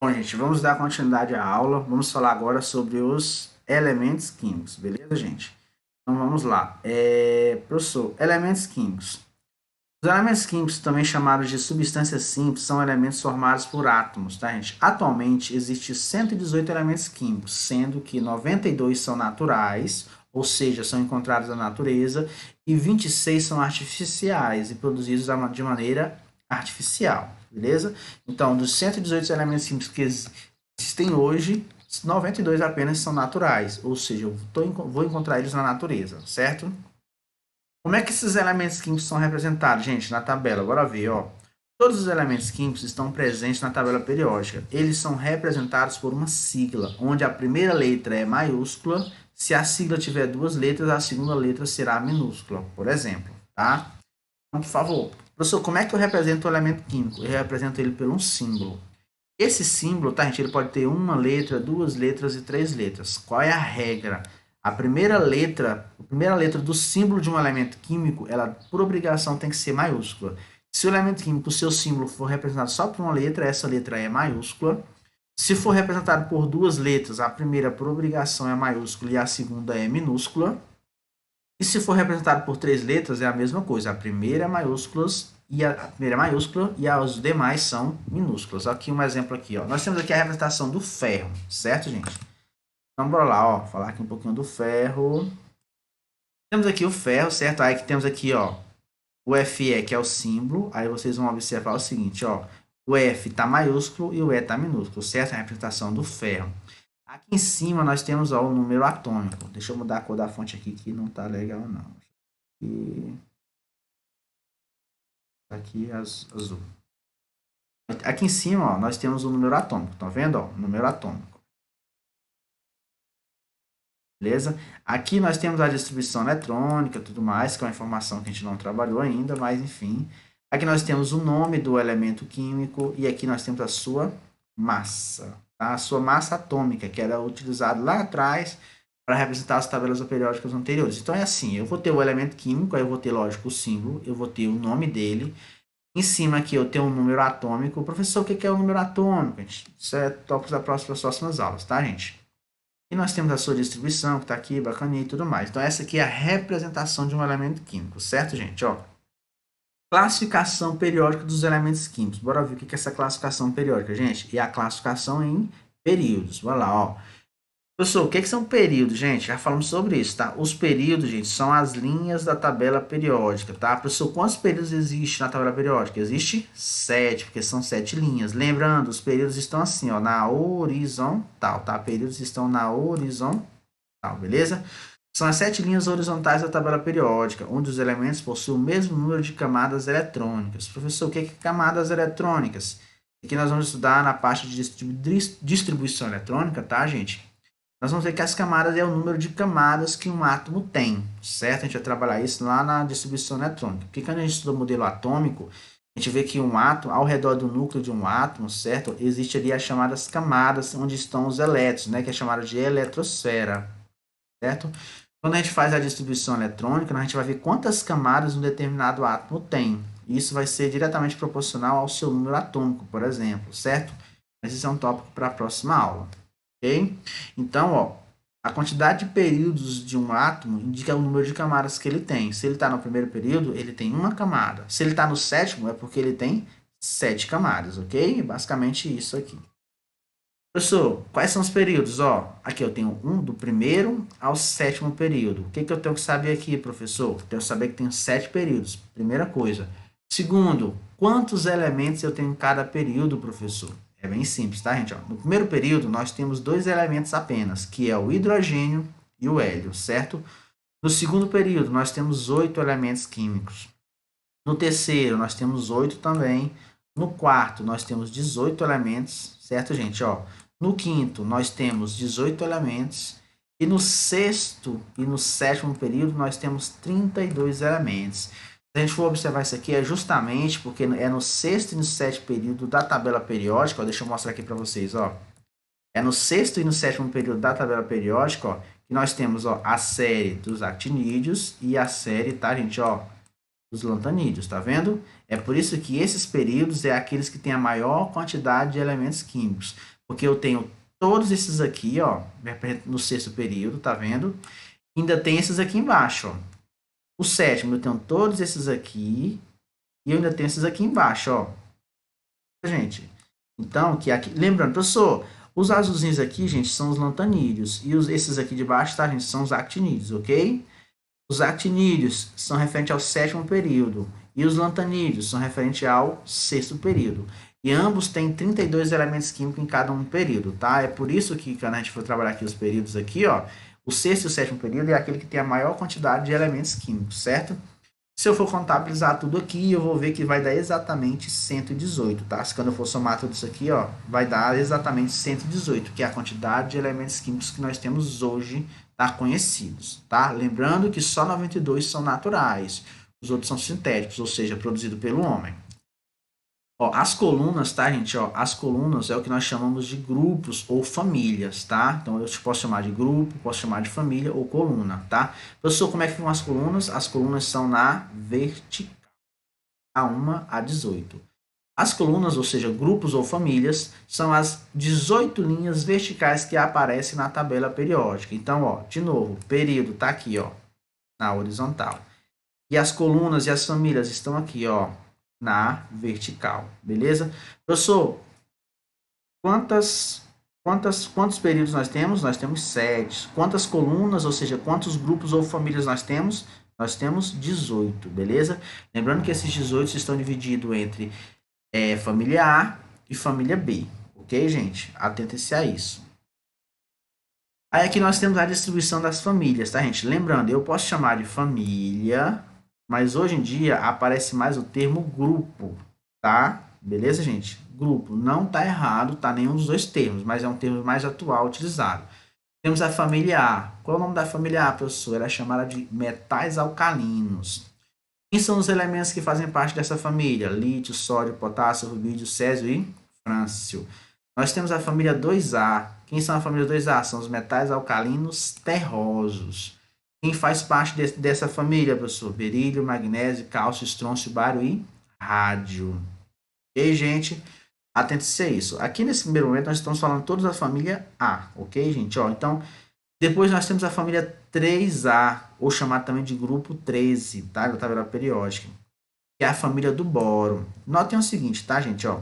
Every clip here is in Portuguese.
Bom, gente, vamos dar continuidade à aula. Vamos falar agora sobre os elementos químicos, beleza, gente? Então vamos lá. Professor, elementos químicos. Os elementos químicos, também chamados de substâncias simples, são elementos formados por átomos, tá, gente? Atualmente, existem 118 elementos químicos, sendo que 92 são naturais, ou seja, são encontrados na natureza, e 26 são artificiais e produzidos de maneira artificial, beleza? Então, dos 118 elementos químicos que existem hoje, 92 apenas são naturais, ou seja, vou encontrar eles na natureza, certo? Como é que esses elementos químicos são representados, gente, na tabela? Bora ver, ó. Todos os elementos químicos estão presentes na tabela periódica. Eles são representados por uma sigla, onde a primeira letra é maiúscula. Se a sigla tiver duas letras, a segunda letra será minúscula, por exemplo, tá? Então, por favor, professor, como é que eu represento o elemento químico? Eu represento ele por um símbolo. Esse símbolo, tá, gente, ele pode ter uma letra, duas letras e três letras. Qual é a regra? A primeira letra do símbolo de um elemento químico, ela, por obrigação, tem que ser maiúscula. Se o elemento químico, o seu símbolo for representado só por uma letra, essa letra é maiúscula. Se for representado por duas letras, a primeira, por obrigação, é maiúscula e a segunda é minúscula. E se for representado por três letras, é a mesma coisa. A primeira é maiúscula e as demais são minúsculas. Aqui um exemplo aqui, ó. Nós temos aqui a representação do ferro, certo, gente? Então, bora lá, ó, falar aqui um pouquinho do ferro. Temos aqui o ferro, certo? Aí que temos aqui, ó, o Fe, que é o símbolo. Aí vocês vão observar o seguinte, ó. O F está maiúsculo e o E está minúsculo, certo? A representação do ferro. Aqui em cima nós temos, ó, o número atômico. Deixa eu mudar a cor da fonte aqui, que não tá legal, não. E aqui azul. Aqui em cima, ó, nós temos o número atômico. Tá vendo? Ó, o número atômico. Beleza? Aqui nós temos a distribuição eletrônica, tudo mais, que é uma informação que a gente não trabalhou ainda, mas enfim. Aqui nós temos o nome do elemento químico e aqui nós temos a sua massa, tá? A sua massa atômica, que era utilizada lá atrás para representar as tabelas periódicas anteriores. Então é assim, eu vou ter o elemento químico, aí eu vou ter, lógico, o símbolo, eu vou ter o nome dele. Em cima aqui eu tenho um número atômico. Professor, o que é o número atômico? Isso é tópico das próximas aulas, tá, gente? E nós temos a sua distribuição, que está aqui, bacaninha e tudo mais. Então, essa aqui é a representação de um elemento químico, certo, gente? Ó, classificação periódica dos elementos químicos. Bora ver o que é essa classificação periódica, gente. E a classificação em períodos. Bora lá, ó. Professor, o que são períodos, gente? Já falamos sobre isso, tá? Os períodos, gente, são as linhas da tabela periódica, tá? Professor, quantos períodos existe na tabela periódica? Existe 7, porque são 7 linhas. Lembrando, os períodos estão assim, ó, na horizontal, tá? Períodos estão na horizontal, beleza? São as 7 linhas horizontais da tabela periódica, onde os elementos possuem o mesmo número de camadas eletrônicas. Professor, o que é camadas eletrônicas? Aqui nós vamos estudar na parte de distribuição eletrônica, tá, gente? Nós vamos ver que as camadas é o número de camadas que um átomo tem, certo? A gente vai trabalhar isso lá na distribuição eletrônica. Porque quando a gente estuda o modelo atômico, a gente vê que um átomo, ao redor do núcleo de um átomo, certo? Existe ali as chamadas camadas, onde estão os elétrons, né? Que é chamada de eletrosfera, certo? Quando a gente faz a distribuição eletrônica, a gente vai ver quantas camadas um determinado átomo tem. Isso vai ser diretamente proporcional ao seu número atômico, por exemplo, certo? Mas isso é um tópico para a próxima aula. Ok? Então, ó, a quantidade de períodos de um átomo indica o número de camadas que ele tem. Se ele está no primeiro período, ele tem uma camada. Se ele está no sétimo, é porque ele tem 7 camadas, ok? Basicamente isso aqui. Professor, quais são os períodos? Ó, aqui eu tenho um do primeiro ao sétimo período. O que eu tenho que saber aqui, professor? Eu tenho que saber que tem 7 períodos. Primeira coisa. Segundo, quantos elementos eu tenho em cada período, professor? É bem simples, tá, gente? Ó, no primeiro período, nós temos 2 elementos apenas, que é o hidrogênio e o hélio, certo? No segundo período, nós temos 8 elementos químicos. No terceiro, nós temos 8 também. No quarto, nós temos 18 elementos, certo, gente? Ó, no quinto, nós temos 18 elementos. E no sexto e no sétimo período, nós temos 32 elementos. Se a gente for observar isso aqui, é justamente porque é no sexto e no sétimo período da tabela periódica. Ó, deixa eu mostrar aqui para vocês. Ó. É no sexto e no sétimo período da tabela periódica, ó, que nós temos, ó, a série dos actinídeos e a série, tá, gente? Ó, Os lantanídeos, tá vendo? É por isso que esses períodos é aqueles que têm a maior quantidade de elementos químicos. Porque eu tenho todos esses aqui, ó, no sexto período, tá vendo? Ainda tem esses aqui embaixo, ó. O sétimo, eu tenho todos esses aqui. E eu ainda tenho esses aqui embaixo, ó. Gente, então, que aqui... Lembrando, professor, os azulzinhos aqui, gente, são os lantanídeos. E esses aqui de baixo, tá, gente, são os actinídeos, ok? Os actinídeos são referentes ao sétimo período. E os lantanídeos são referentes ao sexto período. E ambos têm 32 elementos químicos em cada um período, tá? É por isso que, quando a gente for trabalhar aqui os períodos aqui, ó, o sexto e o sétimo período é aquele que tem a maior quantidade de elementos químicos, certo? Se eu for contabilizar tudo aqui, eu vou ver que vai dar exatamente 118, tá? Se quando eu for somar tudo isso aqui, ó, vai dar exatamente 118, que é a quantidade de elementos químicos que nós temos hoje, tá? Conhecidos, tá? Lembrando que só 92 são naturais, os outros são sintéticos, ou seja, produzidos pelo homem. Ó, as colunas, tá, gente? Ó, as colunas é o que nós chamamos de grupos ou famílias, tá? Então, eu posso chamar de grupo, posso chamar de família ou coluna, tá? Professor, como é que ficam as colunas? As colunas são na vertical, A1 a 18. As colunas, ou seja, grupos ou famílias, são as 18 linhas verticais que aparecem na tabela periódica. Então, ó, de novo, período tá aqui, ó, na horizontal. E as colunas e as famílias estão aqui, ó, na vertical, beleza? Professor, quantos períodos nós temos? Nós temos 7. Quantas colunas, ou seja, quantos grupos ou famílias nós temos? Nós temos 18, beleza? Lembrando que esses 18 estão divididos entre família A e família B, ok, gente? Atentem-se a isso. Aí aqui nós temos a distribuição das famílias, tá, gente? Lembrando, eu posso chamar de família, mas hoje em dia aparece mais o termo grupo, tá? Beleza, gente? Grupo não tá errado, tá nenhum dos dois termos, mas é um termo mais atual utilizado. Temos a família A. Qual é o nome da família A, professor? Ela é chamada de metais alcalinos. Quem são os elementos que fazem parte dessa família? Lítio, sódio, potássio, rubídio, césio e frâncio. Nós temos a família 2A. Quem são a família 2A? São os metais alcalinos terrosos. Quem faz parte dessa família, professor? Berílio, magnésio, cálcio, estrôncio, bário e rádio. Ok, gente? Atente-se a isso. Aqui nesse primeiro momento nós estamos falando todos da família A, ok, gente? Ó, então, depois nós temos a família 3A, ou chamada também de grupo 13, tá? Da tabela periódica, que é a família do boro. Notem o seguinte, tá, gente? Ó,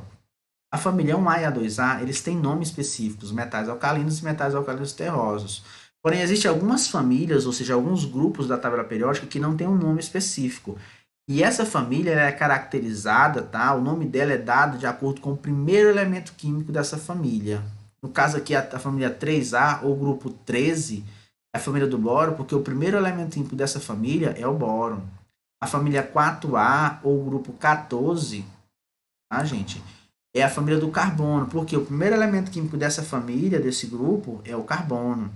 a família 1A e a 2A, eles têm nomes específicos, metais alcalinos e metais alcalinos terrosos. Porém, existem algumas famílias, ou seja, alguns grupos da tabela periódica que não têm um nome específico. E essa família é caracterizada, tá? O nome dela é dado de acordo com o primeiro elemento químico dessa família. No caso aqui, a família 3A, ou grupo 13, é a família do boro, porque o primeiro elemento químico dessa família é o boro. A família 4A, ou grupo 14, tá, gente? É a família do carbono, porque o primeiro elemento químico dessa família, desse grupo, é o carbono.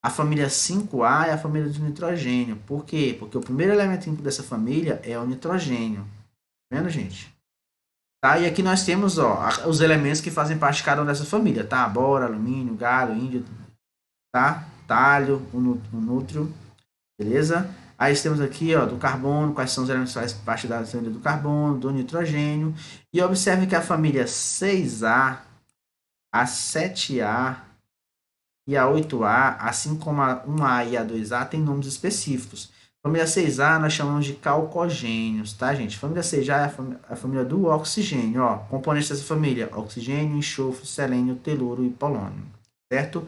A família 5A é a família do nitrogênio. Por quê? Porque o primeiro elemento químico dessa família é o nitrogênio. Tá vendo, gente? Tá? E aqui nós temos, ó, os elementos que fazem parte de cada uma dessa família, tá? Boro, alumínio, galho, índio, tá? Talho, o nútreo, beleza? Aí temos aqui, ó, do carbono, quais são os elementos que fazem parte da família do carbono, do nitrogênio. E observe que a família 6A, a 7A e a 8A, assim como a 1A e a 2A, tem nomes específicos. Família 6A nós chamamos de calcogênios, tá, gente? Família 6A é a família do oxigênio, ó. Componentes dessa família: oxigênio, enxofre, selênio, teluro e polônio, certo?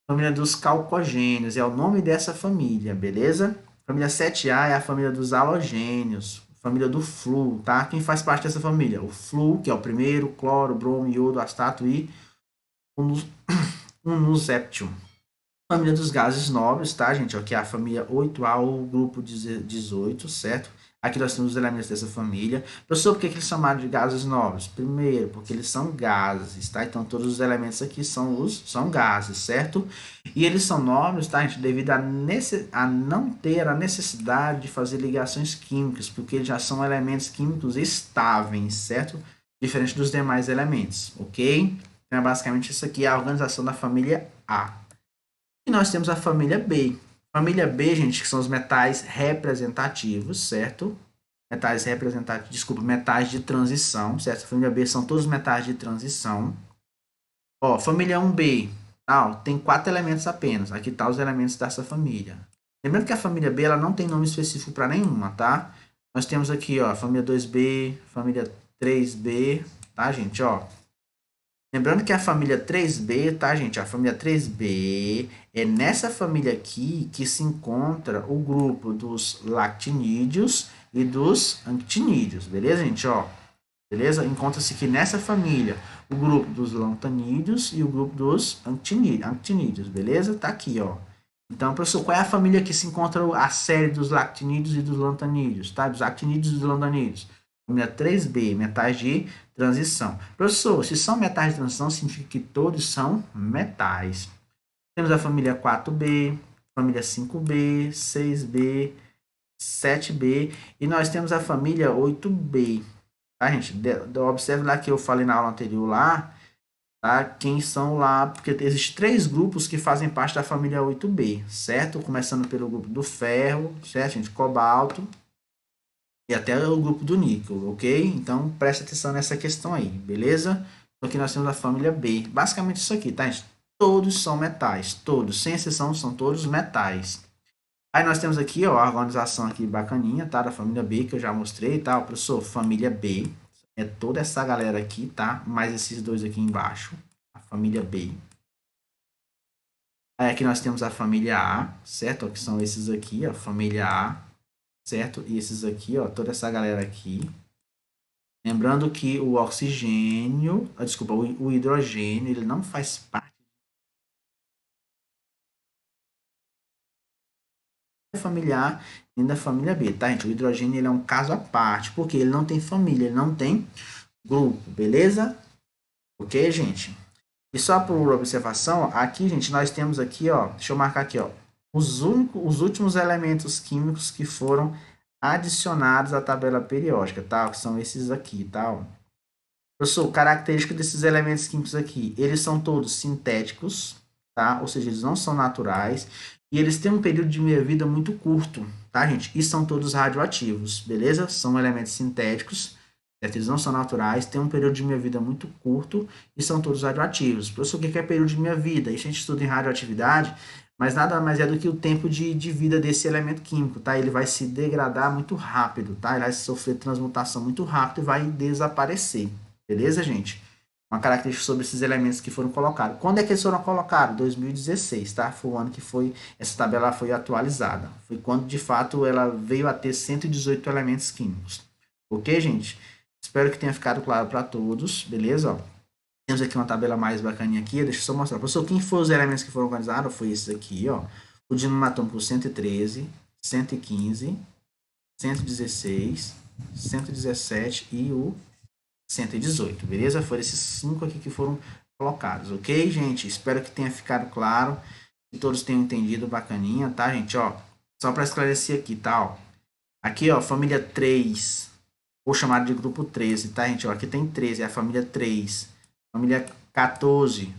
Família dos calcogênios é o nome dessa família, beleza? Família 7A é a família dos halogênios, família do flúor, tá? Quem faz parte dessa família? O flúor, que é o primeiro, cloro, bromo, iodo, astato e o nuséptio. Família dos gases nobres, tá, gente? Aqui é a família 8A ou grupo 18, certo? Aqui nós temos os elementos dessa família. Professor, por que eles são chamados de gases nobres? Primeiro, porque eles são gases, tá? Então, todos os elementos aqui são gases, certo? E eles são nobres, tá, gente? Devido a não ter a necessidade de fazer ligações químicas, porque eles já são elementos químicos estáveis, certo? Diferente dos demais elementos, ok? Então, basicamente, isso aqui é a organização da família A. E nós temos a família B. Família B, gente, que são os metais representativos, certo? metais representativos, desculpa, metais de transição, certo? A família B são todos metais de transição. Ó, família 1B, tem 4 elementos apenas. Aqui tá os elementos dessa família. Lembrando que a família B ela não tem nome específico para nenhuma, tá? Nós temos aqui, ó, família 2B, família 3B, tá, gente, ó. Lembrando que a família 3B, tá, gente? A família 3B é nessa família aqui que se encontra o grupo dos lactinídeos e dos actinídeos, beleza, gente? Ó, beleza? Encontra-se aqui nessa família o grupo dos lantanídeos e o grupo dos actinídeos, beleza? Tá aqui, ó. Então, professor, qual é a família que se encontra a série dos lactinídeos e dos lantanídeos, tá? Dos actinídeos e dos lantanídeos. Família 3B, metais de transição. Professor, se são metais de transição, significa que todos são metais. Temos a família 4B, família 5B, 6B, 7B e nós temos a família 8B. Tá, gente? Observe lá que eu falei na aula anterior lá, tá? Quem são lá, porque existem 3 grupos que fazem parte da família 8B, certo? Começando pelo grupo do ferro, certo, gente? Cobalto e até o grupo do níquel, ok? Então, preste atenção nessa questão aí, beleza? Então, aqui nós temos a família B. Basicamente isso aqui, tá, gente? Todos são metais, todos, sem exceção, são todos metais. Aí nós temos aqui, ó, a organização aqui bacaninha, tá? Da família B, que eu já mostrei, tá? Professor, família B é toda essa galera aqui, tá? Mais esses dois aqui embaixo, a família B. Aí aqui nós temos a família A, certo? Ó, que são esses aqui, a família A, certo? E esses aqui, ó, toda essa galera aqui. Lembrando que o oxigênio, desculpa, o hidrogênio, ele não faz parte da família A nem da família B, tá, gente? O hidrogênio ele é um caso à parte, porque ele não tem família, ele não tem grupo, beleza? Ok, gente? E só por observação, aqui, gente, nós temos aqui, ó, deixa eu marcar aqui, ó, os últimos elementos químicos que foram adicionados à tabela periódica, tá? Que são esses aqui, tá? Ó. Professor, característica desses elementos químicos aqui, eles são todos sintéticos, tá? Ou seja, eles não são naturais e eles têm um período de meia-vida muito curto, tá, gente? E são todos radioativos, beleza? São elementos sintéticos, certo? Eles não são naturais, têm um período de meia-vida muito curto e são todos radioativos. Professor, o que é período de meia-vida? Isso a gente estuda em radioatividade, mas nada mais é do que o tempo de vida desse elemento químico, tá? Ele vai se degradar muito rápido, tá? Ele vai sofrer transmutação muito rápido e vai desaparecer. Beleza, gente? Uma característica sobre esses elementos que foram colocados. Quando é que eles foram colocados? 2016, tá? Foi o ano que essa tabela foi atualizada. Foi quando, de fato, ela veio a ter 118 elementos químicos. Ok, gente? Espero que tenha ficado claro para todos, beleza? Ó, temos aqui uma tabela mais bacaninha aqui. Deixa eu só mostrar. Professor, quem foram os elementos que foram organizados? Foi esses aqui, ó. O dinamo atômico 113, 115, 116, 117 e o 118, beleza? Foram esses 5 aqui que foram colocados, ok, gente? Espero que tenha ficado claro, que todos tenham entendido bacaninha, tá, gente? Ó, só para esclarecer aqui, tá? Ó. Aqui, ó, família 3, ou chamado de grupo 13, tá, gente? Ó, aqui tem 13, é a família 3. Família 14,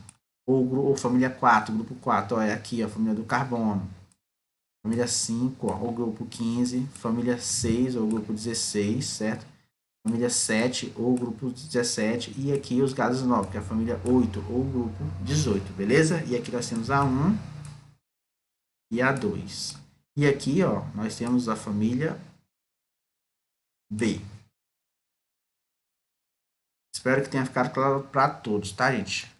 ou família 4, grupo 4, ó, é aqui, ó, a família do carbono. Família 5, ó, ou grupo 15. Família 6, ou grupo 16, certo? Família 7 ou grupo 17 e aqui os gases novos, que é a família 8 ou grupo 18, beleza? E aqui nós temos a 1 e a 2. E aqui, ó, nós temos a família B. Espero que tenha ficado claro para todos, tá, gente?